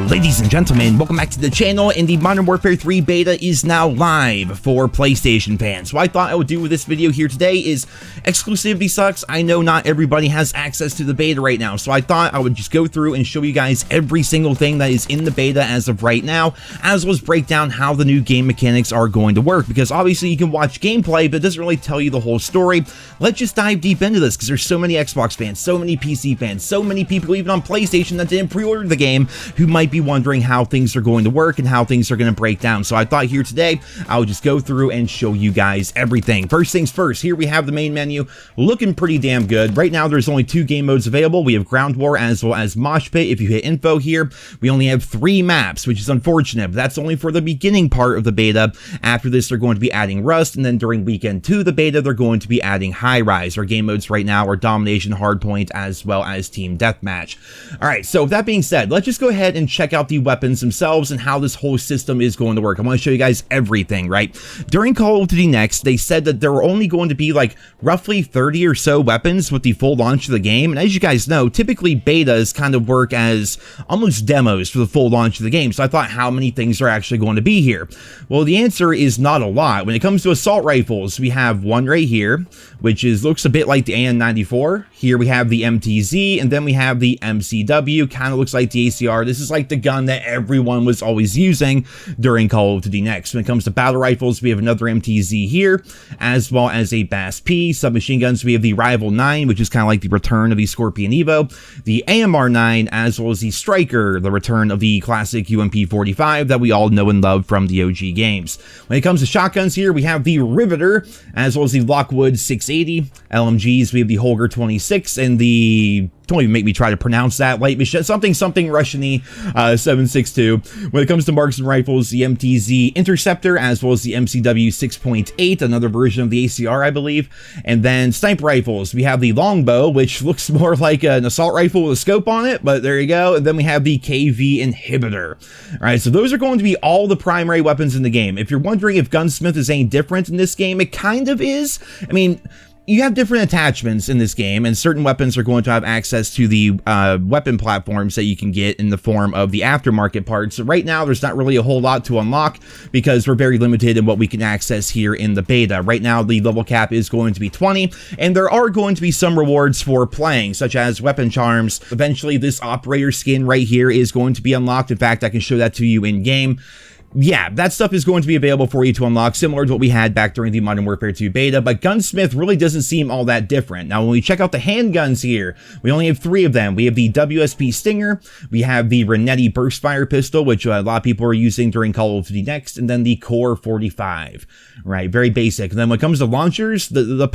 Ladies and gentlemen, welcome back to the channel, and the Modern Warfare 3 beta is now live for PlayStation fans. So what I thought I would do with this video here today is, exclusivity sucks. I know not everybody has access to the beta right now, so I thought I would just go through and show you guys every single thing that is in the beta as of right now, as well as break down how the new game mechanics are going to work, because obviously you can watch gameplay, but it doesn't really tell you the whole story. Let's just dive deep into this, because there's so many Xbox fans, so many PC fans, so many people even on PlayStation that didn't pre-order the game who might be wondering how things are going to work and how things are going to break down. So I thought here today I would just go through and show you guys everything. First things first, here we have the main menu looking pretty damn good. Right now there's only 2 game modes available. We have Ground War as well as Mosh Pit. If you hit info here, we only have 3 maps, which is unfortunate, but that's only for the beginning part of the beta. After this they're going to be adding Rust, and then during weekend 2 the beta they're going to be adding High Rise. Our game modes right now are Domination, Hardpoint, as well as Team Deathmatch. Alright, so with that being said, let's just go ahead and check out the weapons themselves and how this whole system is going to work. I want to show you guys everything, right? During Call of Duty Next, they said that there were only going to be like roughly 30 or so weapons with the full launch of the game, and as you guys know, typically betas kind of work as almost demos for the full launch of the game, so I thought how many things are actually going to be here? Well, the answer is not a lot. When it comes to assault rifles, we have one right here, which looks a bit like the AN-94. Here we have the MTZ, and then we have the MCW, kind of looks like the ACR. This is like the gun that everyone was always using during Call of Duty Next. When it comes to battle rifles, we have another MTZ here, as well as a BAS-P. Submachine guns, we have the Rival 9, which is kind of like the return of the Scorpion Evo, the AMR-9, as well as the Striker, the return of the classic UMP-45 that we all know and love from the OG games. When it comes to shotguns here, we have the Riveter, as well as the Lockwood 680. LMGs, we have the Holger 26, and the... don't even make me try to pronounce that. Light machine, something Russian-y, 7.62. When it comes to marksman rifles, the MTZ Interceptor, as well as the MCW 6.8, another version of the ACR, I believe. And then sniper rifles, we have the Longbow, which looks more like an assault rifle with a scope on it, but there you go. And then we have the KV Inhibitor. All right, so those are going to be all the primary weapons in the game. If you're wondering if Gunsmith is any different in this game, it kind of is. I mean, you have different attachments in this game, and certain weapons are going to have access to the weapon platforms that you can get in the form of the aftermarket parts. So right now, there's not really a whole lot to unlock because we're very limited in what we can access here in the beta. Right now, the level cap is going to be 20, and there are going to be some rewards for playing, such as weapon charms. Eventually, this operator skin right here is going to be unlocked. In fact, I can show that to you in-game. Yeah, that stuff is going to be available for you to unlock, similar to what we had back during the Modern Warfare 2 beta, but Gunsmith really doesn't seem all that different. Now, when we check out the handguns here, we only have 3 of them. We have the WSP Stinger, we have the Renetti Burst Fire Pistol, which a lot of people are using during Call of Duty Next, and then the Core 45. Right, very basic. And then when it comes to launchers, the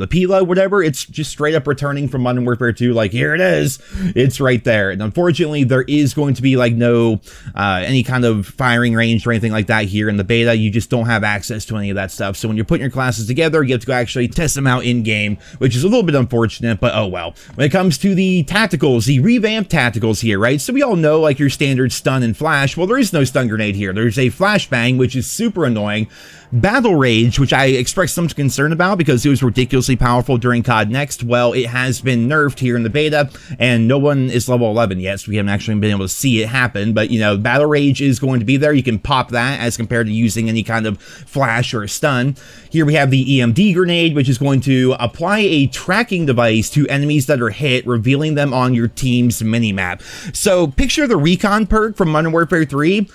Pila, whatever, it's just straight up returning from Modern Warfare 2, like, here it is, it's right there. And unfortunately, there is going to be, like, no, any kind of firing range or anything like that here in the beta. You just don't have access to any of that stuff. So when you're putting your classes together, you have to go actually test them out in-game, which is a little bit unfortunate, but oh well. When it comes to the tacticals, the revamped tacticals here, right? So we all know, like, your standard stun and flash. Well, there is no stun grenade here. There's a flashbang, which is super annoying. Battle Rage, which I expressed some concern about because it was ridiculously powerful during COD Next, well, it has been nerfed here in the beta, and no one is level 11 yet, so we haven't actually been able to see it happen, but, you know, Battle Rage is going to be there. You can pop that as compared to using any kind of flash or a stun. Here we have the EMD grenade, which is going to apply a tracking device to enemies that are hit, revealing them on your team's minimap. So picture the recon perk from Modern Warfare 3.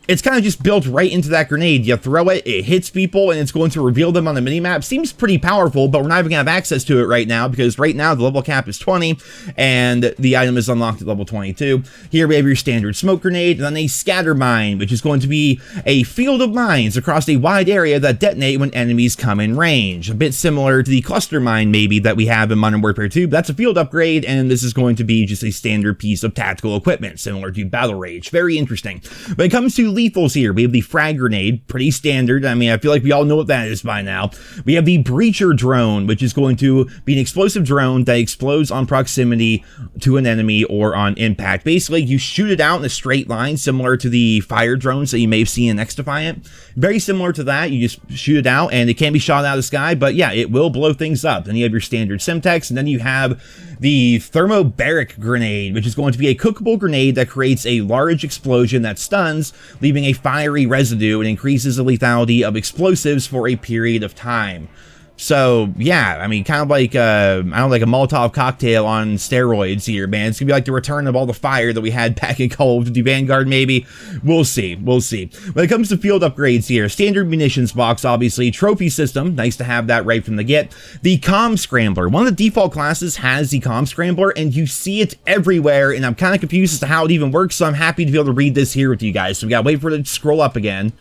It's kind of just built right into that grenade. You throw it, it hits people, and it's going to reveal them on the minimap. Seems pretty powerful, but we're not even going to have access to it right now because right now the level cap is 20, and the item is unlocked at level 22. Here we have your standard smoke grenade, and then a scatter mine, which is going to be a field of mines across a wide area that detonate when enemies come in range. A bit similar to the cluster mine, maybe, that we have in Modern Warfare 2, but that's a field upgrade, and this is going to be just a standard piece of tactical equipment, similar to Battle Rage. Very interesting. When it comes to lethals here, we have the frag grenade, pretty standard. I mean, I feel like we all know what that is by now. We have the breacher drone, which is going to be an explosive drone that explodes on proximity to an enemy or on impact. Basically, you shoot it out in a straight line, similar to the fire drones that you may have seen in X-Defiant. Very similar to that. You just shoot it out, and it can be shot out of the sky, but yeah, it will blow things up. Then you have your standard Semtex, and then you have The thermobaric grenade, which is going to be a cookable grenade that creates a large explosion that stuns, leaving a fiery residue and increases the lethality of explosives for a period of time. So, yeah, I mean, kind of like, I don't know, like a Molotov cocktail on steroids here, man. It's gonna be like the return of all the fire that we had back in Call of Duty Vanguard, maybe. We'll see, we'll see. When it comes to field upgrades here, standard munitions box, obviously, trophy system, nice to have that right from the get. The comm scrambler, one of the default classes has the comm scrambler, and you see it everywhere, and I'm kind of confused as to how it even works, so I'm happy to be able to read this here with you guys. So we gotta wait for it to scroll up again.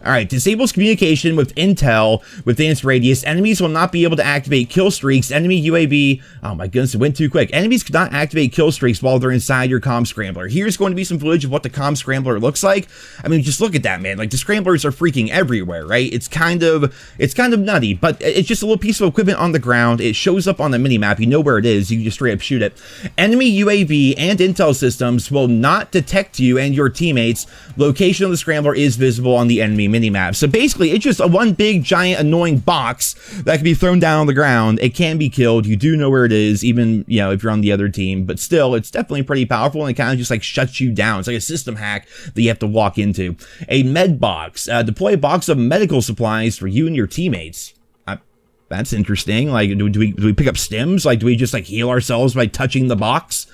Alright, disables communication with intel within its radius. Enemies will not be able to activate kill streaks. Enemy UAV, oh my goodness, it went too quick. Enemies cannot activate kill streaks while they're inside your comm scrambler. Here's going to be some footage of what the comm scrambler looks like. I mean, just look at that, man. Like, the scramblers are freaking everywhere, right? It's kind of nutty, but it's just a little piece of equipment on the ground. It shows up on the minimap. You know where it is. You can just straight up shoot it. Enemy UAV and intel systems will not detect you and your teammates. Location of the scrambler is visible on the enemy minimap. So basically, it's just a one big giant annoying box that can be thrown down on the ground. It can be killed. You do know where it is, even, you know, if you're on the other team, but still, it's definitely pretty powerful, and it kind of just like shuts you down. It's like a system hack that you have to walk into. A med box, deploy a box of medical supplies for you and your teammates. That's interesting. Like, do we pick up stims? Like, do we just like heal ourselves by touching the box?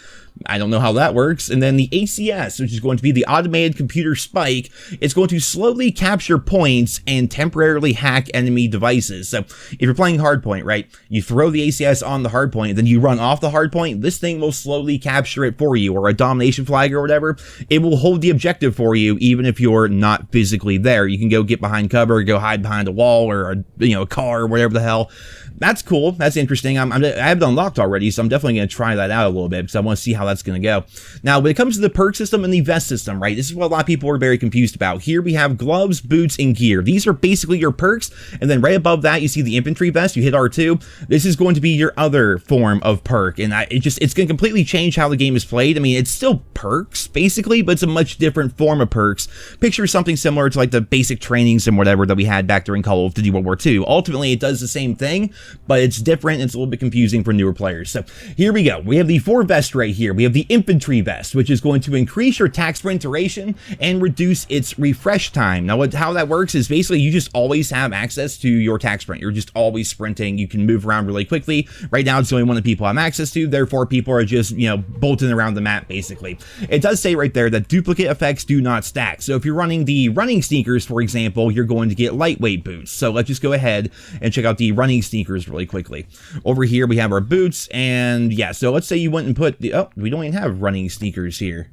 I don't know how that works. And then the ACS, which is going to be the automated computer spike, it's going to slowly capture points and temporarily hack enemy devices. So if you're playing hardpoint, right, you throw the ACS on the hardpoint, then you run off the hardpoint, this thing will slowly capture it for you, or a domination flag or whatever. It will hold the objective for you, even if you're not physically there. You can go get behind cover, go hide behind a wall or a car or whatever the hell. That's cool. That's interesting. I have it unlocked already, so I'm definitely going to try that out a little bit because I want to see how that's going to go. Now, when it comes to the perk system and the vest system, right, this is what a lot of people are very confused about. Here we have gloves, boots, and gear. These are basically your perks, and then right above that, you see the infantry vest. You hit R2. This is going to be your other form of perk, and it's going to completely change how the game is played. I mean, it's still perks, basically, but it's a much different form of perks. Picture something similar to like the basic trainings and whatever that we had back during Call of Duty World War II. Ultimately, it does the same thing, but it's different. It's a little bit confusing for newer players. So here we go. We have the 4 vests right here. We have the infantry vest, which is going to increase your attack sprint duration and reduce its refresh time. Now, how that works is basically you just always have access to your attack sprint. You're just always sprinting. You can move around really quickly. Right now, it's the only one that people have access to. Therefore, people are just, bolting around the map, basically. It does say right there that duplicate effects do not stack. So if you're running the running sneakers, for example, you're going to get lightweight boots. So let's just go ahead and check out the running sneakers really quickly. Over here, we have our boots, and yeah, so let's say you went and put the, oh, we don't even have running sneakers here.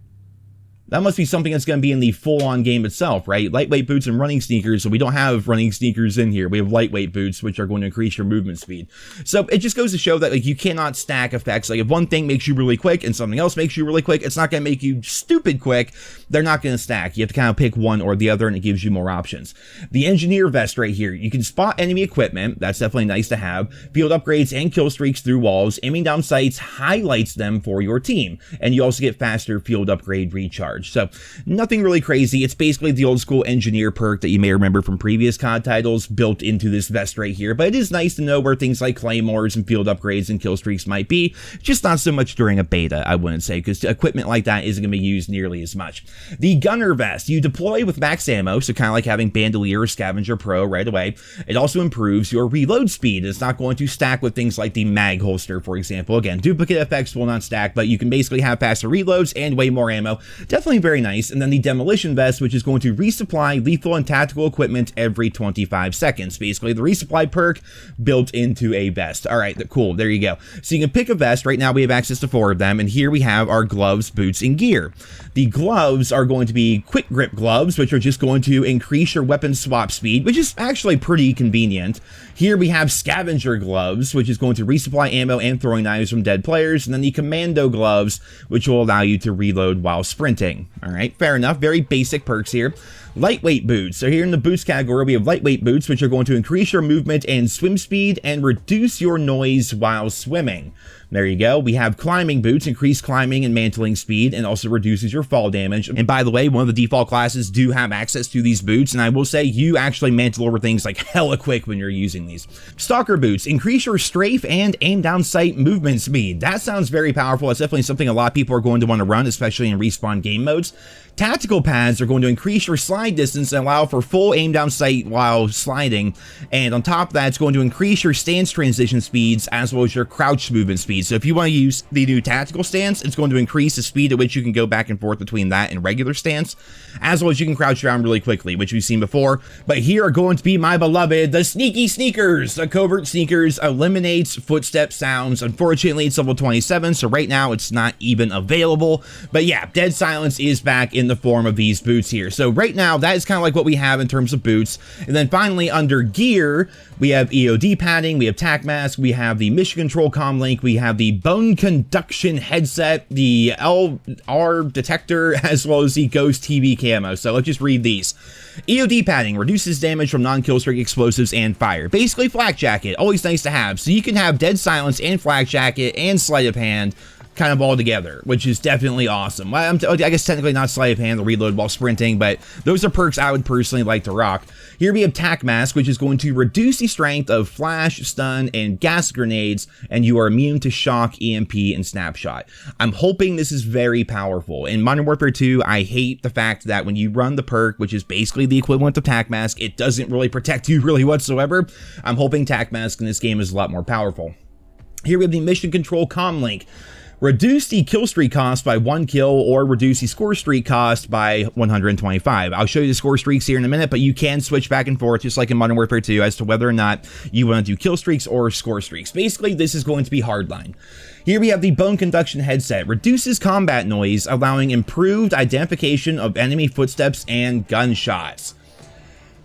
That must be something that's going to be in the full-on game itself, right? Lightweight boots and running sneakers, so we don't have running sneakers in here. We have lightweight boots, which are going to increase your movement speed. So it just goes to show that like you cannot stack effects. Like if one thing makes you really quick and something else makes you really quick, it's not going to make you stupid quick. They're not going to stack. You have to kind of pick one or the other, and it gives you more options. The engineer vest right here, you can spot enemy equipment. That's definitely nice to have. Field upgrades and kill streaks through walls. Aiming down sights highlights them for your team, and you also get faster field upgrade recharge. So nothing really crazy. It's basically the old school engineer perk that you may remember from previous COD titles built into this vest right here, but it is nice to know where things like claymores and field upgrades and kill streaks might be, just not so much during a beta, I wouldn't say, because equipment like that isn't going to be used nearly as much. The gunner vest, you deploy with max ammo, so kind of like having Bandolier or Scavenger Pro right away. It also improves your reload speed. It's not going to stack with things like the mag holster, for example. Again, duplicate effects will not stack, but you can basically have faster reloads and way more ammo. Definitely very nice. And then the demolition vest, which is going to resupply lethal and tactical equipment every 25 seconds. Basically, the resupply perk built into a vest. All right, cool. There you go. So you can pick a vest. Right now, we have access to 4 of them. And here we have our gloves, boots, and gear. The gloves are going to be quick grip gloves, which are just going to increase your weapon swap speed, which is actually pretty convenient. Here we have scavenger gloves, which is going to resupply ammo and throwing knives from dead players. And then the commando gloves, which will allow you to reload while sprinting. moving. All right, fair enough. Very basic perks here. Lightweight boots. So here in the boots category, we have lightweight boots, which are going to increase your movement and swim speed and reduce your noise while swimming. There you go. We have climbing boots, increase climbing and mantling speed, and also reduces your fall damage. And by the way, one of the default classes do have access to these boots, and I will say you actually mantle over things like hella quick when you're using these. Stalker boots, increase your strafe and aim down sight movement speed. That sounds very powerful. It's definitely something a lot of people are going to want to run, especially in respawn game modes. Tactical pads are going to increase your slide distance and allow for full aim down sight while sliding. And on top of that, it's going to increase your stance transition speeds as well as your crouch movement speed. So if you want to use the new tactical stance, it's going to increase the speed at which you can go back and forth between that and regular stance, as well as you can crouch around really quickly, which we've seen before. But here are going to be my beloved, the sneaky sneakers. The covert sneakers eliminates footstep sounds. Unfortunately, it's level 27, so right now it's not even available. But yeah, dead silence is back in the form of these boots here. So right now, that is kind of like what we have in terms of boots. And then finally, under gear, we have EOD padding, we have tac mask, we have the mission control comlink, we have the bone conduction headset, the LR detector, as well as the ghost TV camo. So let's just read these. EOD padding reduces damage from non-killstreak explosives and fire. Basically, flak jacket, always nice to have. So you can have dead silence and flak jacket and sleight of hand kind of all together, which is definitely awesome. Well, I guess technically not sleight of hand, the reload while sprinting, but those are perks I would personally like to rock. Here we have tac mask, which is going to reduce the strength of flash, stun, and gas grenades, and you are immune to shock, EMP, and snapshot. I'm hoping this is very powerful. In Modern Warfare 2, I hate the fact that when you run the perk, which is basically the equivalent of tac mask, it doesn't really protect you really whatsoever. I'm hoping tac mask in this game is a lot more powerful. Here we have the mission control comlink. Reduce the kill streak cost by 1 kill or reduce the score streak cost by 125. I'll show you the score streaks here in a minute, but you can switch back and forth just like in Modern Warfare 2 as to whether or not you want to do kill streaks or score streaks. Basically, this is going to be hardline. Here we have the bone conduction headset. Reduces combat noise, allowing improved identification of enemy footsteps and gunshots.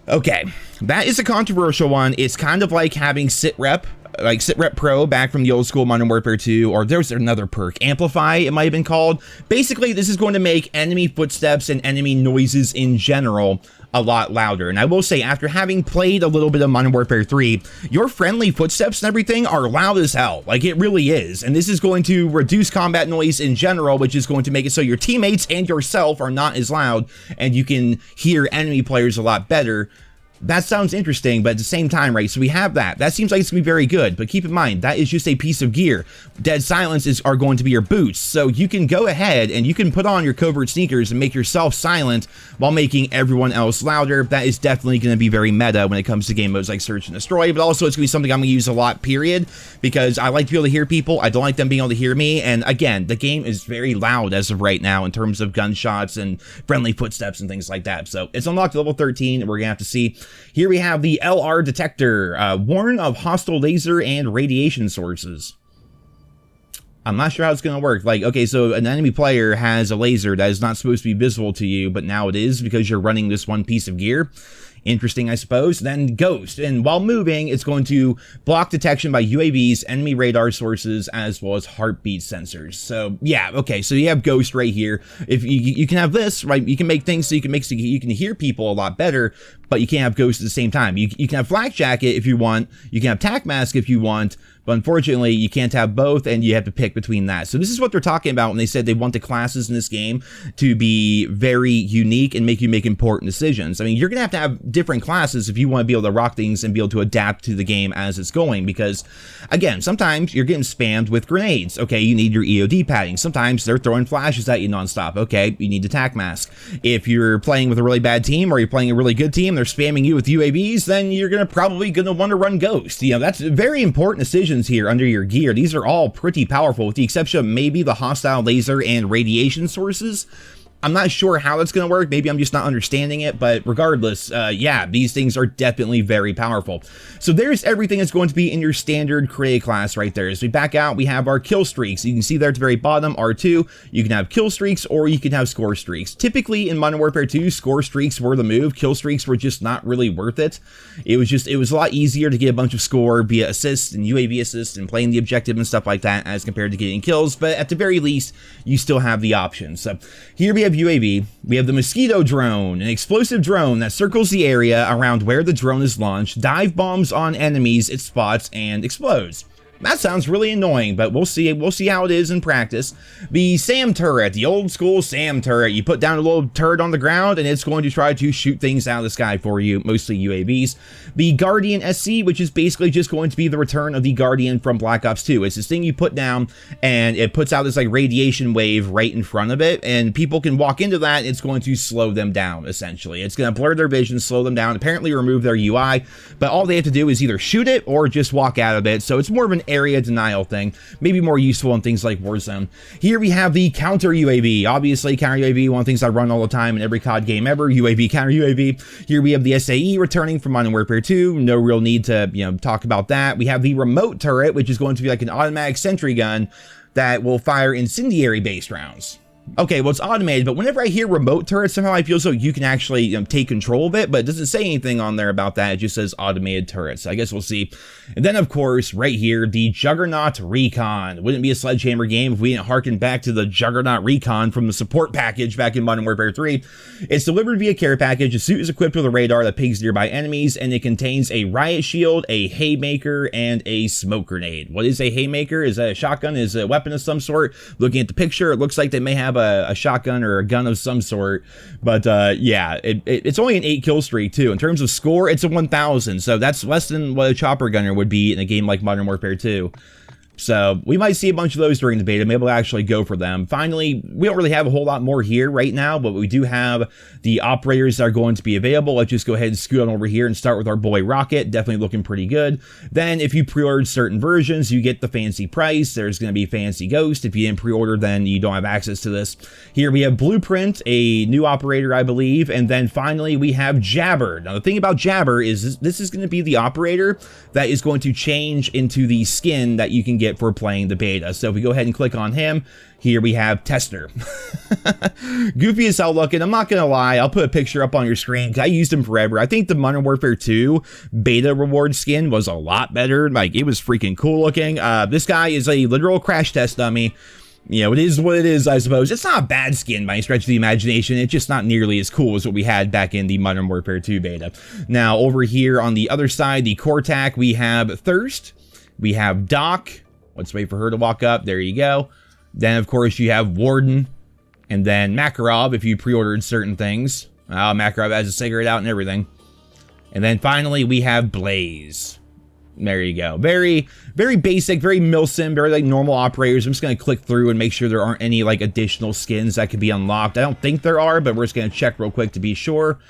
Okay, that is a controversial one. It's kind of like having SitRep, like SitRep Pro back from the old school Modern Warfare 2, or there's another perk, Amplify it might have been called. Basically, this is going to make enemy footsteps and enemy noises in general a lot louder. And I will say, after having played a little bit of Modern Warfare 3, your friendly footsteps and everything are loud as hell. Like, it really is. And this is going to reduce combat noise in general, which is going to make it so your teammates and yourself are not as loud, and you can hear enemy players a lot better. That sounds interesting, but at the same time, right, so we have that. That seems like it's going to be very good, but keep in mind, that is just a piece of gear. Dead silence are going to be your boots, so you can go ahead and you can put on your covert sneakers and make yourself silent while making everyone else louder. That is definitely going to be very meta when it comes to game modes like Search and Destroy, but also it's going to be something I'm going to use a lot, period, because I like to be able to hear people. I don't like them being able to hear me, and again, the game is very loud as of right now in terms of gunshots and friendly footsteps and things like that. So it's unlocked to level 13, and we're going to have to see. Here we have the LR detector, warn of hostile laser and radiation sources. I'm not sure how it's going to work. Like, okay, so an enemy player has a laser that is not supposed to be visible to you, but now it is because you're running this one piece of gear. Interesting, I suppose. Then Ghost, and while moving, it's going to block detection by UAVs, enemy radar sources, as well as heartbeat sensors. So yeah, okay, so you have Ghost right here. If you can have this, right, you can make things so you can hear people a lot better, but you can't have Ghost at the same time. You can have Flak Jacket if you want, you can have Tac Mask if you want, but unfortunately, you can't have both, and you have to pick between that. So this is what they're talking about when they said they want the classes in this game to be very unique and make you make important decisions. I mean, you're going to have different classes if you want to be able to rock things and be able to adapt to the game as it's going, because, again, sometimes you're getting spammed with grenades. Okay, you need your EOD padding. Sometimes they're throwing flashes at you nonstop. Okay, you need the Tac Mask. If you're playing with a really bad team or you're playing a really good team, they're spamming you with UAVs, then you're probably going to want to run Ghost. You know, that's very important decisions here under your gear. These are all pretty powerful, with the exception of maybe the hostile laser and radiation sources. I'm not sure how that's going to work. Maybe I'm just not understanding it, but regardless, yeah, these things are definitely very powerful. So there's everything that's going to be in your standard create class right there. As we back out, we have our kill streaks. You can see there at the very bottom, R2, you can have kill streaks or you can have score streaks. Typically in Modern Warfare 2, score streaks were the move. Kill streaks were just not really worth it. It was a lot easier to get a bunch of score via assists and UAV assists and playing the objective and stuff like that as compared to getting kills, but at the very least, you still have the option. So here we have have UAV, we have the Mosquito drone, an explosive drone that circles the area around where the drone is launched, dive bombs on enemies it spots, and explodes. That sounds really annoying, but we'll see how it is in practice. The SAM turret, the old school SAM turret. You put down a little turret on the ground and it's going to try to shoot things out of the sky for you, mostly UAVs. The Guardian SC, which is basically just going to be the return of the Guardian from Black Ops 2. It's this thing you put down and it puts out this like radiation wave right in front of it, and people can walk into that and it's going to slow them down, essentially. It's going to blur their vision, slow them down, apparently remove their UI, but all they have to do is either shoot it or just walk out of it, so it's more of an area denial thing, maybe more useful in things like Warzone. Here we have the counter UAV. Obviously, counter UAV, one of the things I run all the time in every COD game ever, UAV, counter UAV. Here we have the SAE returning from Modern Warfare 2. No real need to, talk about that. We have the remote turret, which is going to be like an automatic sentry gun that will fire incendiary-based rounds. Okay, well, it's automated, but whenever I hear remote turret, somehow I feel so you can actually take control of it, but it doesn't say anything on there about that. It just says automated turrets. So I guess we'll see. And then, of course, right here, the Juggernaut Recon. Wouldn't be a Sledgehammer game if we didn't harken back to the Juggernaut Recon from the support package back in Modern Warfare 3. It's delivered via care package. The suit is equipped with a radar that pings nearby enemies, and it contains a riot shield, a haymaker, and a smoke grenade. What is a haymaker? Is that a shotgun? Is it a weapon of some sort? Looking at the picture, it looks like they may have a shotgun or a gun of some sort, but yeah, it's only an 8 kill streak too. In terms of score, it's a 1000, so that's less than what a chopper gunner would be in a game like Modern Warfare 2. So we might see a bunch of those during the beta, maybe we'll actually go for them. Finally, we don't really have a whole lot more here right now, but we do have the operators that are going to be available. Let's just go ahead and scoot on over here and start with our boy Rocket. Definitely looking pretty good. Then if you pre-ordered certain versions, you get the fancy price. There's going to be fancy Ghost. If you didn't pre-order, then you don't have access to this. Here we have Blueprint, a new operator, I believe. And then finally, we have Jabber. Now, the thing about Jabber is this is going to be the operator that is going to change into the skin that you can get for playing the beta. So if we go ahead and click on him, here we have Tester. Goofy as hell looking. I'm not gonna lie, I'll put a picture up on your screen because I used him forever. I think the Modern Warfare 2 beta reward skin was a lot better. Like, it was freaking cool looking. This guy is a literal crash test dummy. It is what it is, I suppose. It's not a bad skin by any stretch of the imagination. It's just not nearly as cool as what we had back in the Modern Warfare 2 beta. Now, over here on the other side, the core tac, we have Thirst, we have Doc. Let's wait for her to walk up. There you go. Then, of course, you have Warden. And then Makarov, if you pre-ordered certain things. Makarov has a cigarette out and everything. And then finally, we have Blaze. There you go. Very, very basic, very milsim, very like normal operators. I'm just going to click through and make sure there aren't any like additional skins that could be unlocked. I don't think there are, but we're just going to check real quick to be sure.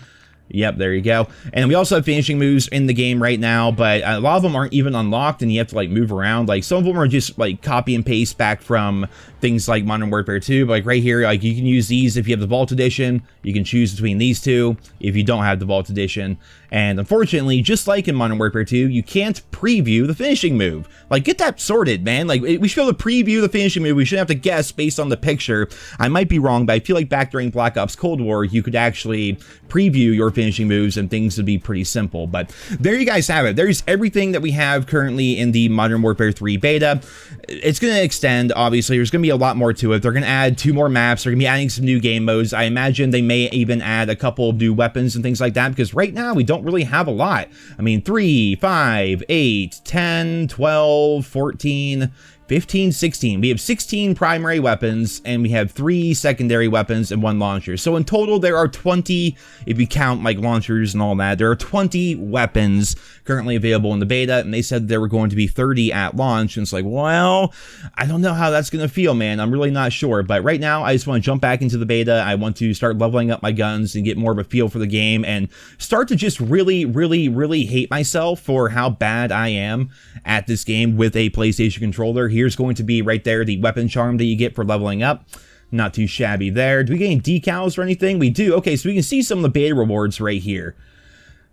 Yep, there you go. And we also have finishing moves in the game right now, but a lot of them aren't even unlocked and you have to like move around. Like, some of them are just like copy and paste back from things like Modern Warfare 2. But like right here, like you can use these if you have the Vault Edition. You can choose between these two if you don't have the Vault Edition. And unfortunately, just like in Modern Warfare 2, you can't preview the finishing move. Like, get that sorted, man. Like, we should be able to preview the finishing move. We shouldn't have to guess based on the picture. I might be wrong, but I feel like back during Black Ops Cold War, you could actually preview your finishing moves and things would be pretty simple. But there you guys have it. There's everything that we have currently in the Modern Warfare 3 beta. It's going to extend, obviously. There's going to be a lot more to it. They're going to add 2 more maps. They're going to be adding some new game modes. I imagine they may even add a couple of new weapons and things like that, because right now we don't really have a lot. I mean, 3, 5, 8, 10, 12, 14, 15, 16. We have 16 primary weapons, and we have 3 secondary weapons and 1 launcher. So in total, there are 20, if you count like launchers and all that, there are 20 weapons currently available in the beta, and they said there were going to be 30 at launch, and it's like, well, I don't know how that's going to feel, man. I'm really not sure, but right now, I just want to jump back into the beta. I want to start leveling up my guns and get more of a feel for the game, and start to just really, really, really hate myself for how bad I am at this game with a PlayStation controller. Here's going to be right there the weapon charm that you get for leveling up. Not too shabby there. Do we get any decals or anything? We do. Okay, so we can see some of the beta rewards right here.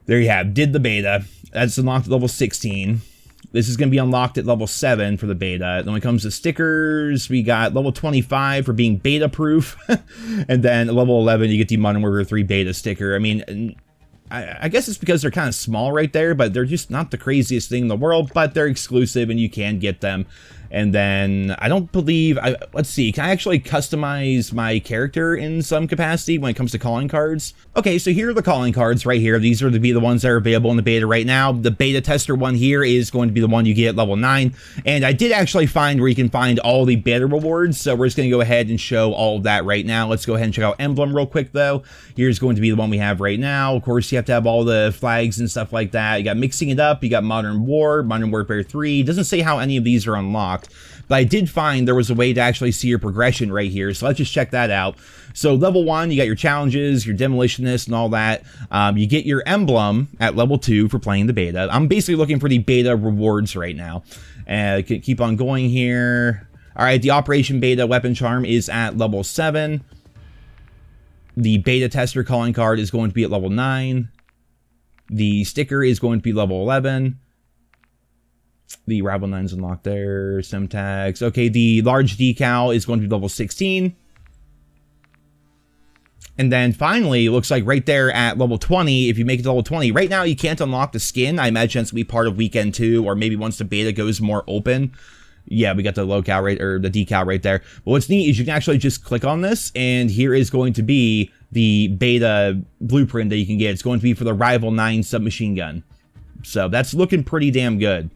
There you have, did the beta. That's unlocked at level 16. This is going to be unlocked at level 7 for the beta. Then when it comes to stickers, we got level 25 for being beta proof. And then at level 11, you get the Modern Warfare 3 beta sticker. I mean, I guess it's because they're kind of small right there, but they're just not the craziest thing in the world, but they're exclusive and you can get them. And then I don't believe, let's see, can I actually customize my character in some capacity when it comes to calling cards? Okay, so here are the calling cards right here. These are to be the ones that are available in the beta right now. The beta tester one here is going to be the one you get at level 9. And I did actually find where you can find all the beta rewards. So we're just going to go ahead and show all of that right now. Let's go ahead and check out Emblem real quick though. Here's going to be the one we have right now. Of course, you have to have all the flags and stuff like that. You got Mixing It Up, you got Modern War, Modern Warfare 3. It doesn't say how any of these are unlocked. But I did find there was a way to actually see your progression right here, so let's just check that out. So level 1, you got your challenges, your demolitionist, and all that. You get your emblem at level 2 for playing the beta. I'm basically looking for the beta rewards right now. Keep on going here. All right, the Operation Beta Weapon Charm is at level 7. The beta tester calling card is going to be at level 9. The sticker is going to be level 11. The Rival 9's unlocked there. Sim tags. Okay, the large decal is going to be level 16. And then finally, it looks like right there at level 20, if you make it to level 20, right now you can't unlock the skin. I imagine it's going to be part of weekend 2, or maybe once the beta goes more open. Yeah, we got the local right, or the decal right there. But what's neat is you can actually just click on this, and here is going to be the beta blueprint that you can get. It's going to be for the Rival 9 submachine gun. So that's looking pretty damn good.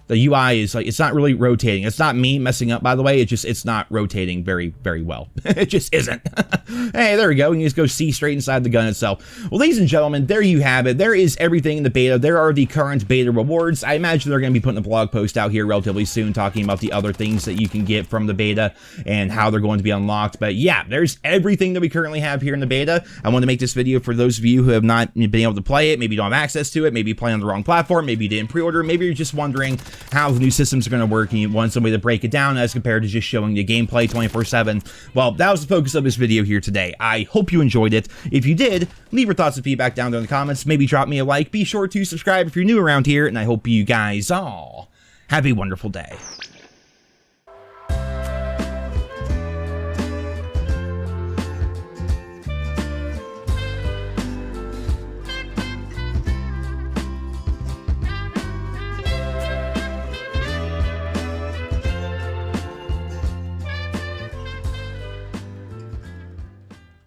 The UI is like, it's not really rotating. It's not me messing up, by the way. It's not rotating very, very well. It just isn't. Hey, there we go. You can just go see straight inside the gun itself. Well, ladies and gentlemen, there you have it. There is everything in the beta. There are the current beta rewards. I imagine they're going to be putting a blog post out here relatively soon talking about the other things that you can get from the beta and how they're going to be unlocked. But yeah, there's everything that we currently have here in the beta. I want to make this video for those of you who have not been able to play it. Maybe you don't have access to it. Maybe you play on the wrong platform. Maybe you didn't pre-order. Maybe you're just wondering how the new systems are going to work and you want somebody to break it down as compared to just showing the gameplay 24/7. Well, that was the focus of this video here today. I hope you enjoyed it. If you did, leave your thoughts and feedback down there in the comments. Maybe drop me a like. Be sure to subscribe if you're new around here, and I hope you guys all have a wonderful day.